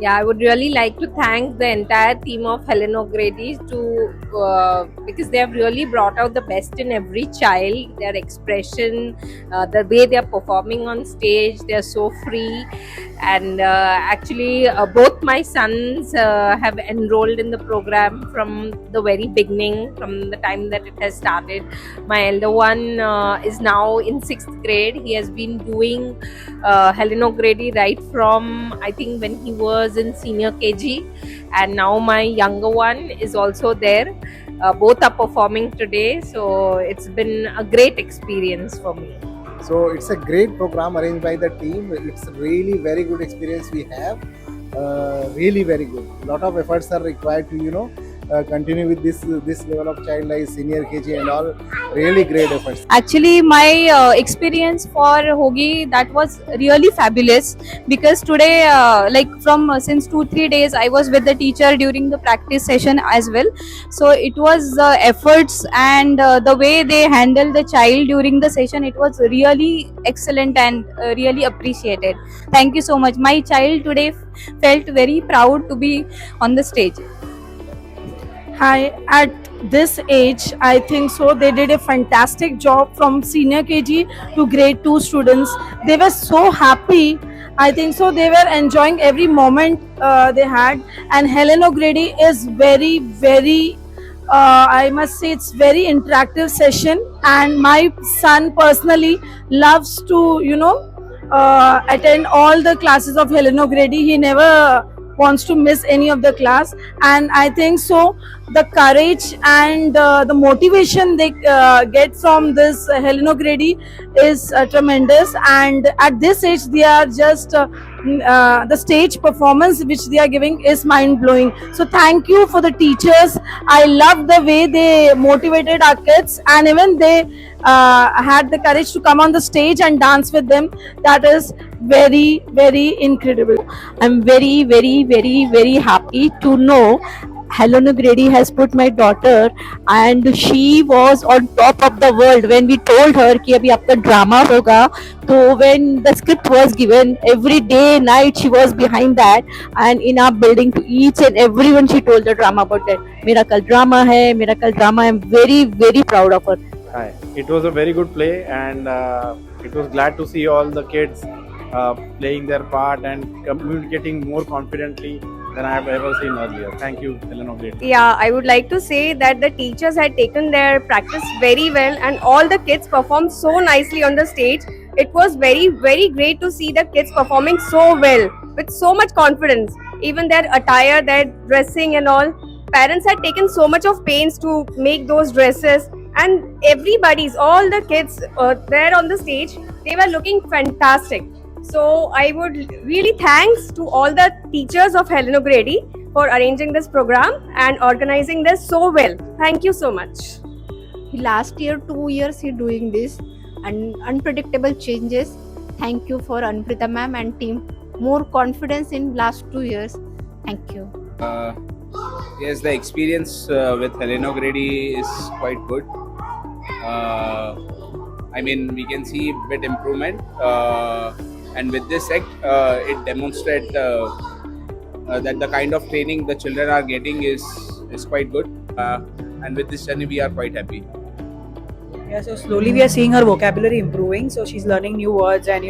Yeah, I would really like to thank the entire team of Helen O'Grady because they have really brought out the best in every child. Their expression, the way they are performing on stage, they are so free. And actually, both my sons have enrolled in the program from the very beginning, from the time that it has started. My elder one is now in sixth grade. He has been doing Helen O'Grady right from I think when he was in senior KG, and now my younger one is also there. Both are performing today, so it's been a great experience for me. So it's a great program arranged by the team. It's really very good experience we have. Really very good. Lot of efforts are required to continue with this level of child like senior KG and all. Really great efforts. Actually, my experience for Hogi, that was really fabulous, because today, like from since 2 3 days, I was with the teacher during the practice session as well. So it was efforts and the way they handled the child during the session. It was really excellent and really appreciated. Thank you so much. My child today felt very proud to be on the stage. Hi, at this age, I think so. They did a fantastic job from senior KG to grade 2 students. They were so happy. I think so. They were enjoying every moment they had. And Helen O'Grady is very, very, I must say, it's very interactive session. And my son personally loves to, attend all the classes of Helen O'Grady. He never wants to miss any of the class, and I think so the courage and the motivation they get from this Helen O'Grady is tremendous. And at this age they are just the stage performance which they are giving is mind blowing. So thank you for the teachers. I love the way they motivated our kids, and even they had the courage to come on the stage and dance with them. That is very, very incredible. I'm very, very, very, very happy to know Helen Grady has put my daughter, and she was on top of the world when we told her कि अभी आपका drama होगा. So when the script was given, every day night she was behind that, and in our building to each and everyone she told the drama about that. मेरा कल drama है, मेरा कल drama. I'm very, very proud of her. Hi. It was a very good play, and it was glad to see all the kids playing their part and communicating more confidently than I have ever seen earlier. Thank you, Helen O'Grady. Yeah, I would like to say that the teachers had taken their practice very well, and all the kids performed so nicely on the stage. It was very, very great to see the kids performing so well with so much confidence. Even their attire, their dressing, and all. Parents had taken so much of pains to make those dresses, and all the kids there on the stage, they were looking fantastic. So I would really thanks to all the teachers of Helen O'Grady for arranging this program and organizing this so well. Thank you so much. Last year 2 years he doing this, and unpredictable changes. Thank you for Anprita ma'am and team. More confidence in last 2 years. Thank you. Yes, the experience with Helen O'Grady is quite good. I mean, we can see a bit improvement, and with this act, it demonstrates that the kind of training the children are getting is quite good. And with this journey, we are quite happy. Yeah, so slowly we are seeing her vocabulary improving. So she's learning new words and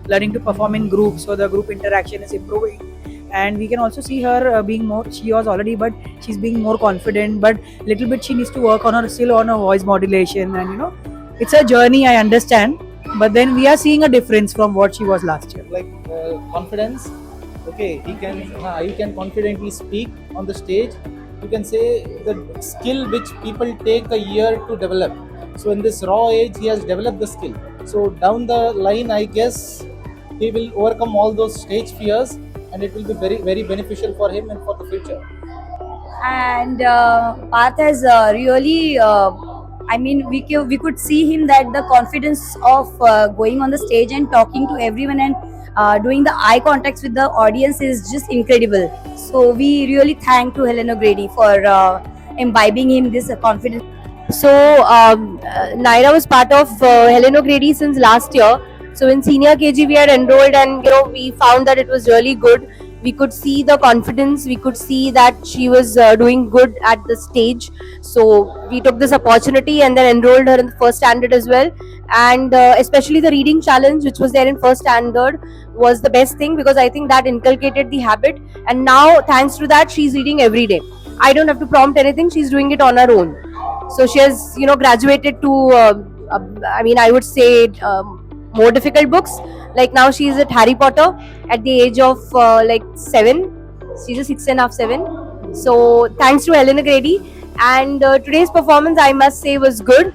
learning to perform in groups. So the group interaction is improving, and we can also see her being more. She was already, but she's being more confident. But little bit she needs to work on her voice modulation, and it's a journey. I understand, but then we are seeing a difference from what she was last year. Like confidence. Okay, you can confidently speak on the stage. You can say the skill which people take a year to develop. So in this raw age, he has developed the skill. So down the line, I guess he will overcome all those stage fears, and it will be very, very beneficial for him and for the future. And Parth has really we could see him that the confidence of going on the stage and talking to everyone and doing the eye contacts with the audience is just incredible. So we really thank to Helen O'Grady for imbibing him this confidence. So Naira was part of Helen O'Grady since last year. So in senior KG we are enrolled, and we found that it was really good. We could see the confidence, we could see that she was doing good at the stage. So we took this opportunity and then enrolled her in the first standard as well. And especially the reading challenge, which was there in first standard, was the best thing because I think that inculcated the habit. And now, thanks to that, she's reading every day. I don't have to prompt anything; she's doing it on her own. So she has, graduated to. I would say more difficult books. Like now, she's at Harry Potter at the age of 7. She's a 6.5, 7. So thanks to Helena Grady. And today's performance, I must say, was good.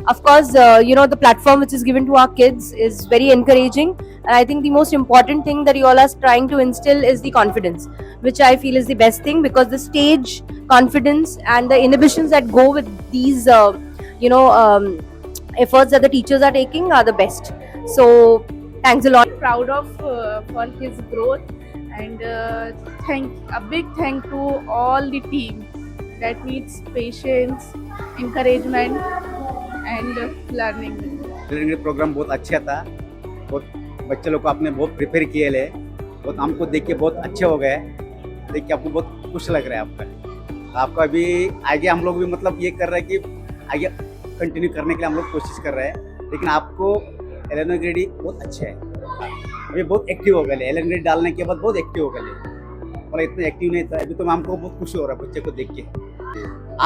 Of course, the platform which is given to our kids is very encouraging. And I think the most important thing that you all are trying to instill is the confidence, which I feel is the best thing, because the stage confidence and the inhibitions that go with these, efforts that the teachers are taking are the best. So thanks a lot. Proud of for his growth, and a big thank to all the team that needs patience, encouragement and learning. Program बहुत अच्छा था, बहुत बच्चे लोग को आपने बहुत prepare किए ले, बहुत हमको देख के बहुत अच्छे हो गए, देख के आपको बहुत खुश लग रहा है आपका अभी आगे हम लोग भी मतलब ये कर रहे हैं कि आगे कंटिन्यू करने के लिए हम लोग कोशिश कर रहे हैं, लेकिन आपको हेलेना ग्रेडी बहुत अच्छा है, अभी बहुत एक्टिव हो गए। हेलेना ग्रेडी डालने के बाद बहुत एक्टिव हो गए, और इतना एक्टिव नहीं था अभी, तो हमको बहुत खुश हो रहा है बच्चे को देख के।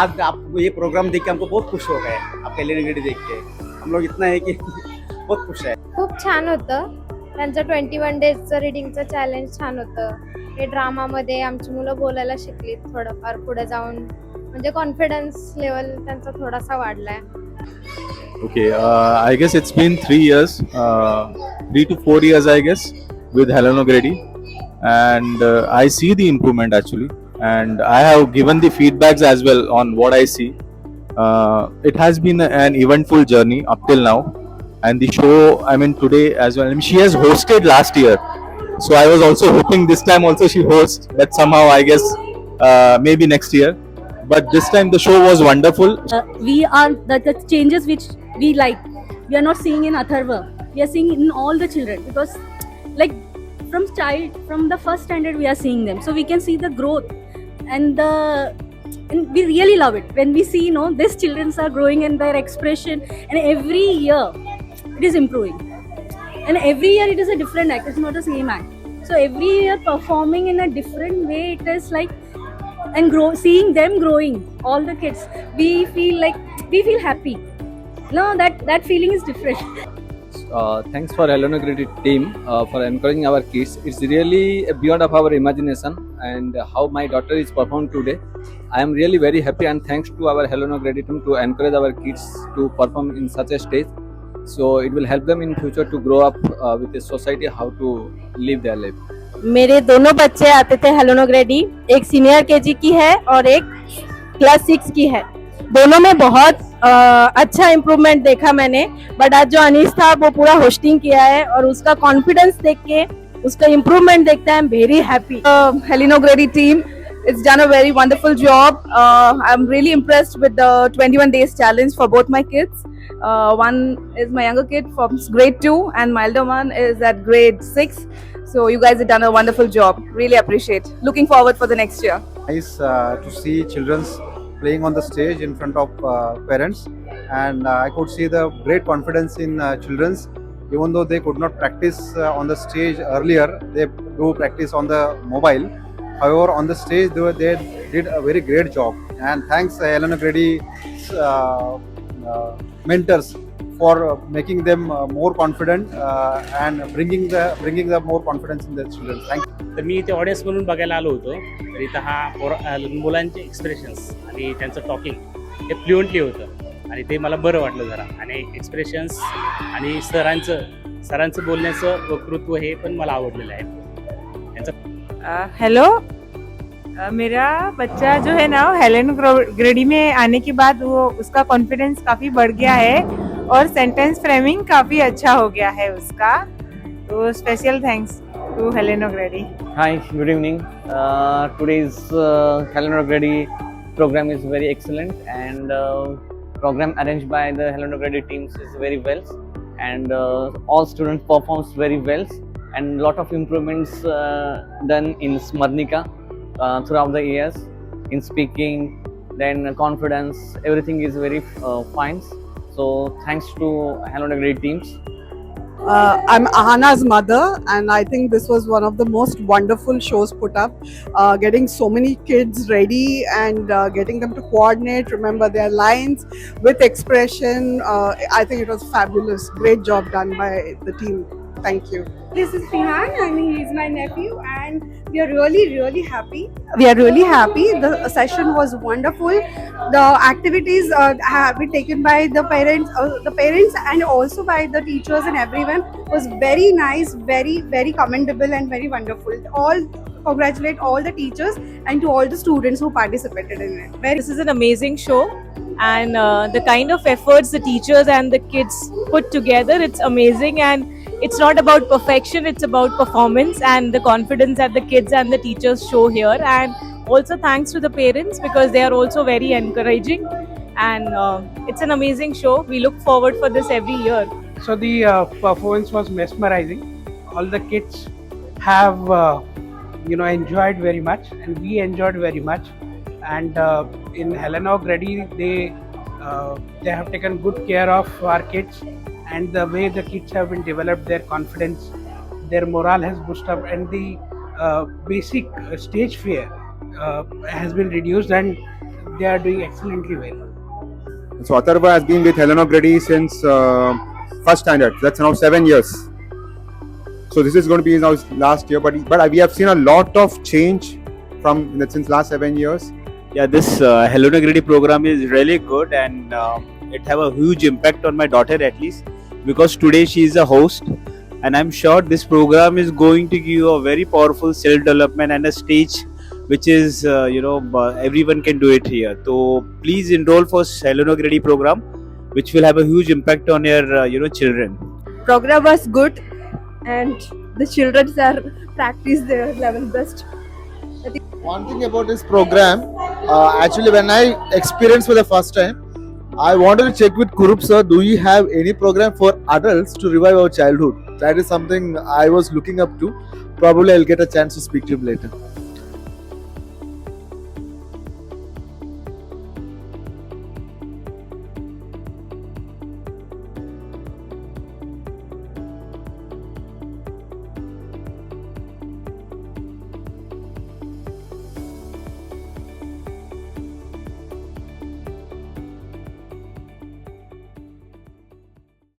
आज आपको ये प्रोग्राम देख के हमको बहुत खुश हो गए, आप हेलेना ग्रेडी देख के हम लोग इतना है की बहुत खुश आहे। खूप छान होतं त्यांचं 21 डेजचं रीडिंगचं चॅलेंज छान होतं। हे ड्रामामध्ये आमची मुलं बोलायला शिकली थोडंफार, पुढे जाऊन म्हणजे कॉन्फिडन्स लेवल त्यांचा थोडासा वाढलाय। Okay, I guess it's been 3 years, 3 to 4 years, I guess, with Helena Grady, and I see the improvement actually, and I have given the feedbacks as well on what I see. It has been an eventful journey up till now, and the show, I mean, today as well. I mean, she has hosted last year, so I was also hoping this time also she hosts, but somehow I guess maybe next year. But this time the show was wonderful. We are the changes which we like, we are not seeing in Atharva, we are seeing in all the children, because like from the first standard we are seeing them, so we can see the growth, and we really love it when we see these children are growing in their expression, and every year it is improving, and every year it is a different act, it's not the same act. So every year performing in a different way, it is like, and seeing them growing, all the kids, we feel happy. No, that feeling is different. Thanks for Helena Grady team for encouraging our kids. It's really beyond of our imagination, and how my daughter is performed today, I am really very happy, and thanks to our Helena Grady team to encourage our kids to perform in such a stage. So it will help them in future to grow up with the society, how to live their life. मेरे दोनों बच्चे आते थे Helena ग्रेडी, एक senior KG की है और एक क्लास 6 की है। दोनों में बहुत अच्छा इम्प्रूवमेंट देखा मैंने, बट आज जो अनीस था वो पूरा होस्टिंग किया है, और उसका कॉन्फिडेंस देख के, उसका इम्प्रूवमेंट देखते हैं, I am very happy. Helena Grady team, it's done a very wonderful job. I'm really impressed with the 21 days challenge for both my kids. One is my younger kid from grade 2 and my elder one is at grade 6. So you guys have done a wonderful job. Really appreciate. Looking forward for the next year. Nice to see children playing on the stage in front of parents, and I could see the great confidence in children. Even though they could not practice on the stage earlier, they do practice on the mobile. However, on the stage they did a very great job, and thanks Helena Grady mentors for making them more confident and bringing the more confidence in the children. Thank you. तर मी इथे audience म्हणून बघायला आलो होतो, तर इथं हा मुलांचे expressions आणि त्यांचं टॉकिंग हे फ्लुएंटली होतं, आणि ते मला बरं वाटलं जरा, आणि एक्सप्रेशन्स आणि सरांचं बोलण्याचं वक्तृत्व हे पण मला आवडलेलं आहे त्यांचं। हेलो, मेरा बच्चा जो है ना हेलेना ग्रेडी में आने के बाद वो उसका कॉन्फिडेंस काफ़ी बढ़ गया है, और सेंटेंस फ्रेमिंग काफ़ी अच्छा हो गया है उसका, तो special thanks to Helena Grady. Hi, good evening. Today's Helena Grady program is very excellent, and program arranged by the Helena Grady teams is very well, and all students performs very well. and lot of improvements done in Smarnika throughout the years, in speaking, then confidence, everything is very fine. So thanks to Hello Grade teams. I'm Ahana's mother, and I think this was one of the most wonderful shows put up. Getting so many kids ready and getting them to coordinate, remember their lines with expression. I think it was fabulous. Great job done by the team. Thank you. This is Fihan and he is my nephew, and we are really happy. We are really happy. The session was wonderful. The activities have been taken by the parents and also by the teachers and everyone was very nice, very commendable and very wonderful. All congratulate all the teachers and to all the students who participated in it. This is an amazing show, and the kind of efforts the teachers and the kids put together, it's amazing. And it's not about perfection, it's about performance and the confidence that the kids and the teachers show here. And also thanks to the parents, because they are also very encouraging, and it's an amazing show. We look forward for this every year. So the performance was mesmerizing. All the kids have enjoyed very much, and we enjoyed very much. And in Helena Grady, they have taken good care of our kids, and the way the kids have been developed, their confidence, their morale has boosted up, and the basic stage fear has been reduced, and they are doing excellently well. So Atharva has been with Helena Grady since first standard. That's now 7 years. So this is going to be now last year, but we have seen a lot of change since last 7 years. Yeah, this Helena Grady program is really good, and it have a huge impact on my daughter, at least because today she is a host, and I'm sure this program is going to give you a very powerful self-development and a stage which is everyone can do it here. So please enroll for Helena Grady program, which will have a huge impact on your children. Program was good, and the children are practice their level best. One thing about this program, actually when I experienced for the first time, I wanted to check with Kurup sir, do we have any program for adults to revive our childhood? That is something I was looking up to. Probably I'll get a chance to speak to him later.